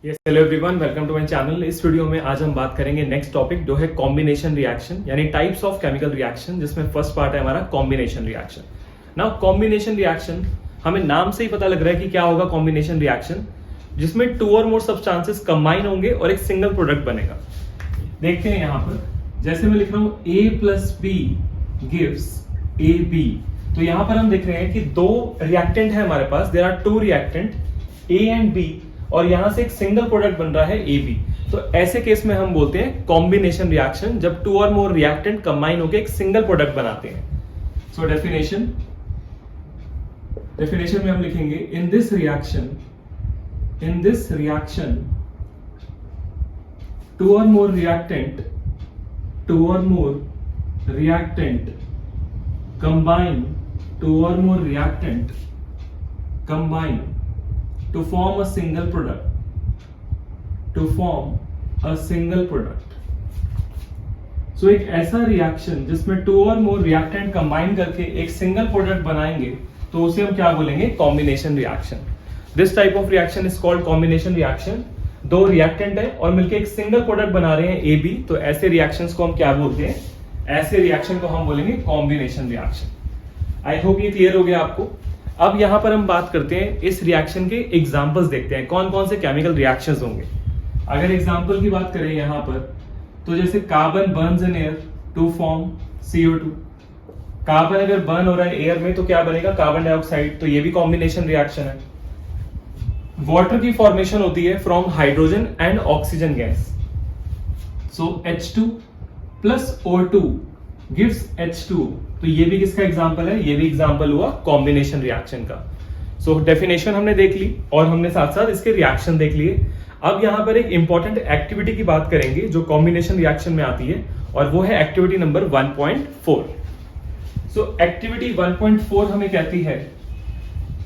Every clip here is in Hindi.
Yes hello everyone, welcome to my channel. इस वीडियो में आज हम बात करेंगे नेक्स्ट टॉपिक जो है कॉम्बिनेशन रिएक्शन, यानी टाइप्स ऑफ केमिकल रिएक्शन, जिसमें फर्स्ट पार्ट है हमारा combination reaction. Now combination reaction, हमें नाम से ही पता लग रहा है कि क्या होगा कॉम्बिनेशन रिएक्शन, जिसमें to or more substances combine होंगे और एक सिंगल प्रोडक्ट बनेगा। देखते हैं यहाँ पर, जैसे मैं लिख रहा हूं A+B गिव्स AB, तो यहां पर हम देख रहे हैं कि दो रिएक्टेंट है हमारे पास, there are two reactant A and B, और यहां से एक सिंगल प्रोडक्ट बन रहा है AB। तो ऐसे केस में हम बोलते हैं कॉम्बिनेशन रिएक्शन, जब to or more reactant combine होकर एक सिंगल प्रोडक्ट बनाते हैं। सो डेफिनेशन में हम लिखेंगे in this reaction to or more reactant combine to form a single product। So एक ऐसा रिएक्शन जिसमें to or more reactant combine करके एक सिंगल प्रोडक्ट बनाएंगे, तो उसे हम क्या बोलेंगे? Combination reaction. This type of reaction is called combination reaction. दो रिएक्टेंट है और मिलकर एक सिंगल प्रोडक्ट बना रहे हैं AB, तो ऐसे रिएक्शंस को हम क्या बोलते हैं? ऐसे रिएक्शन को हम बोलेंगे कॉम्बिनेशन रिएक्शन। आई होप ये क्लियर हो गया आपको। अब यहां पर हम बात करते हैं इस रिएक्शन के एग्जांपल्स, देखते हैं कौन कौन से केमिकल रिएक्शंस होंगे। अगर एग्जांपल की बात करें यहां पर, तो जैसे carbon burns in air to form CO2। Carbon अगर बर्न हो रहा है एयर में तो क्या बनेगा? कार्बन डाइऑक्साइड, तो ये भी कॉम्बिनेशन रिएक्शन है। वाटर की फॉर्मेशन होती है from hydrogen and oxygen gas, so H2 plus O2 gives H2, तो ये भी किसका एग्जांपल है? ये भी एग्जांपल हुआ कॉम्बिनेशन रिएक्शन का। सो डेफिनेशन हमने देख ली और हमने साथ साथ इसके रिएक्शन देख लिए। अब यहां पर एक इंपॉर्टेंट एक्टिविटी की बात करेंगे जो कॉम्बिनेशन रिएक्शन में आती है, और वो है एक्टिविटी नंबर 1.4। सो एक्टिविटी 1.4 हमें कहती है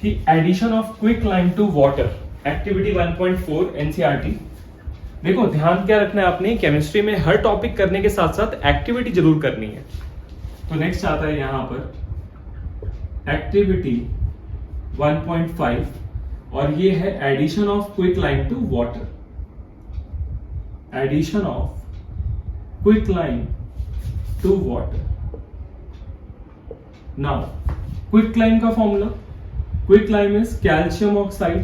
कि addition of quicklime to water. Activity 1.4 NCERT। देखो ध्यान क्या रखना है आपने, केमिस्ट्री में हर टॉपिक करने के साथ साथ एक्टिविटी जरूर करनी है। तो नेक्स्ट आता है यहां पर एक्टिविटी 1.5, और ये है addition of quicklime to water. Addition of quicklime to water. Now quicklime का formula, quicklime is calcium oxide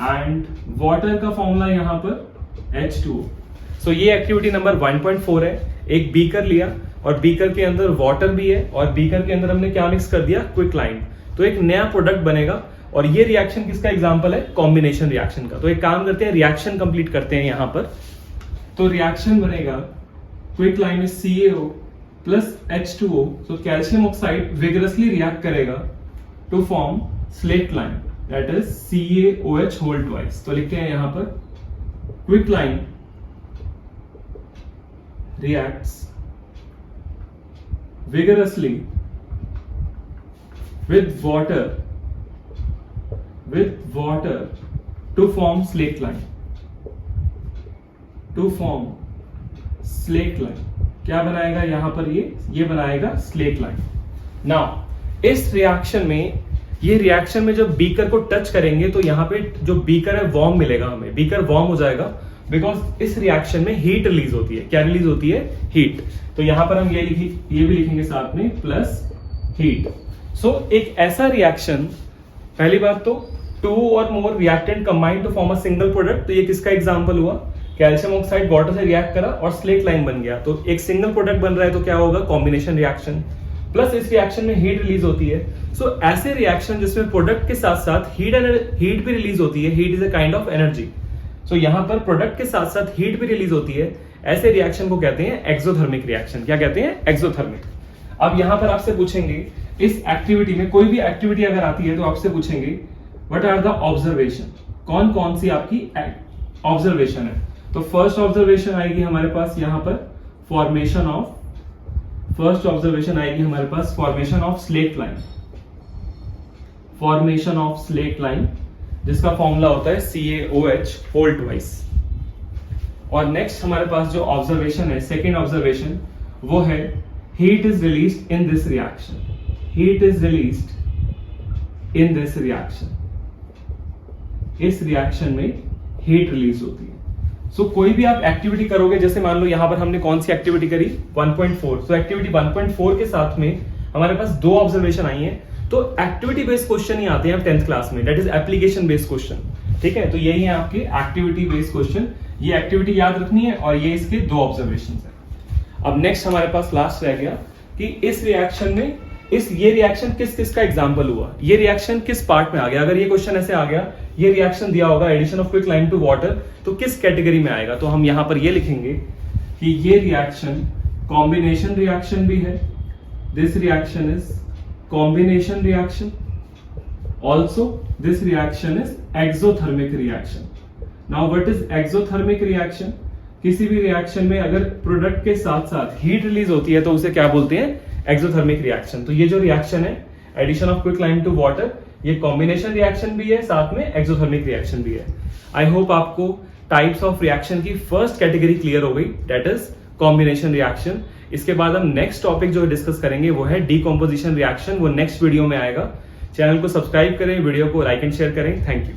and water का फॉर्मूला यहां पर H2O। सो ये एक्टिविटी नंबर 1.4 है। एक बीकर लिया और बीकर के अंदर वाटर भी है, और बीकर के अंदर हमने क्या मिक्स कर दिया? क्विकलाइम, तो एक नया प्रोडक्ट बनेगा। और ये रिएक्शन किसका एग्जांपल है? कॉम्बिनेशन रिएक्शन का। तो एक काम करते हैं, रिएक्शन कंप्लीट करते हैं यहां पर। तो रिएक्शन बनेगा quicklime is CaO plus H2O, so calcium oxide vigorously react करेगा to form slate lime, that is CaOH whole twice. तो लिखते हैं यहां पर quicklime reacts vigorously with water to form slate line, क्या बनाएगा यहां पर? ये बनाएगा स्लेट लाइन। नाउ इस रिएक्शन में, ये रिएक्शन में जब बीकर को टच करेंगे तो यहाँ पे जो बीकर है वार्म मिलेगा हमें, बीकर वार्म हो जाएगा, बिकॉज इस रिएक्शन में हीट रिलीज होती है। क्या रिलीज होती है? हीट। तो यहां पर हम ये भी लिखेंगे साथ में प्लस हीट। सो एक ऐसा रिएक्शन, पहली बात तो two or more reactant combine to form a single product, तो ये किसका एग्जांपल हुआ? कैल्शियम ऑक्साइड वाटर से रिएक्ट करा और स्लेट लाइन बन गया, तो एक सिंगल प्रोडक्ट बन रहा है, तो क्या होगा? Combination reaction. प्लस इस रिएक्शन में हीट रिलीज होती है। सो ऐसे रिएक्शन जिसमें प्रोडक्ट के साथ साथ हीट भी रिलीज होती है, heat is a kind of energy. So यहां पर प्रोडक्ट के साथ साथ हीट भी रिलीज होती है, ऐसे रिएक्शन को कहते हैं एक्सोथर्मिक रिएक्शन। क्या कहते हैं? एक्सोथर्मिक। अब यहां पर आपसे पूछेंगे इस एक्टिविटी में, कोई भी एक्टिविटी अगर आती है तो आपसे पूछेंगे व्हाट आर द ऑब्जर्वेशन, कौन कौन सी आपकी ऑब्जर्वेशन है। तो फर्स्ट ऑब्जर्वेशन आएगी हमारे पास यहां पर फॉर्मेशन ऑफ स्लेट लाइन, जिसका फॉर्मूला होता है CaOH होल ट्वाइस। और नेक्स्ट हमारे पास जो ऑब्जर्वेशन है, सेकेंड ऑब्जर्वेशन, वो है heat is released in this reaction. इस रिएक्शन में हीट रिलीज होती है। सो कोई भी आप एक्टिविटी करोगे, जैसे मान लो यहां पर हमने कौन सी एक्टिविटी करी 1.4, सो एक्टिविटी 1.4 के साथ में हमारे पास 2 ऑब्जर्वेशन आई है, तो एक्टिविटी बेस्ड क्वेश्चन ही आते हैं अब 10th क्लास में, that is application based question. ठीक है, तो यही है आपके एक्टिविटी बेस्ड क्वेश्चन, ये एक्टिविटी याद रखनी है और ये इसके 2 ऑब्जर्वेशन है। अब नेक्स्ट हमारे पास लास्ट रह गया कि इस रिएक्शन में ये रिएक्शन किस किस का एग्जांपल हुआ, ये रिएक्शन किस पार्ट में आ गया। अगर ये क्वेश्चन ऐसे आ गया, ये रिएक्शन दिया होगा addition of quick lime to water, तो किस कैटेगरी में आएगा, तो हम यहां पर ये लिखेंगे कि ये रिएक्शन कॉम्बिनेशन रिएक्शन भी है, this reaction is combination reaction, also this reaction is exothermic reaction. Now what is exothermic reaction? किसी भी रिएक्शन में अगर प्रोडक्ट के साथ साथ हीट रिलीज होती है तो उसे क्या बोलते हैं, एक्सोथर्मिक रिएक्शन। तो ये जो रिएक्शन है addition of quick lime to water, ये कॉम्बिनेशन रिएक्शन भी है, साथ में एक्सोथर्मिक रिएक्शन भी है। आई होप आपको टाइप्स ऑफ रिएक्शन की फर्स्ट कैटेगरी क्लियर हो गई, दैट इज कॉम्बिनेशन रिएक्शन। इसके बाद हम नेक्स्ट टॉपिक जो डिस्कस करेंगे वो है डीकॉम्पोजिशन रिएक्शन, वो नेक्स्ट वीडियो में आएगा। चैनल को सब्सक्राइब करें, वीडियो को लाइक एंड शेयर करें। Thank you.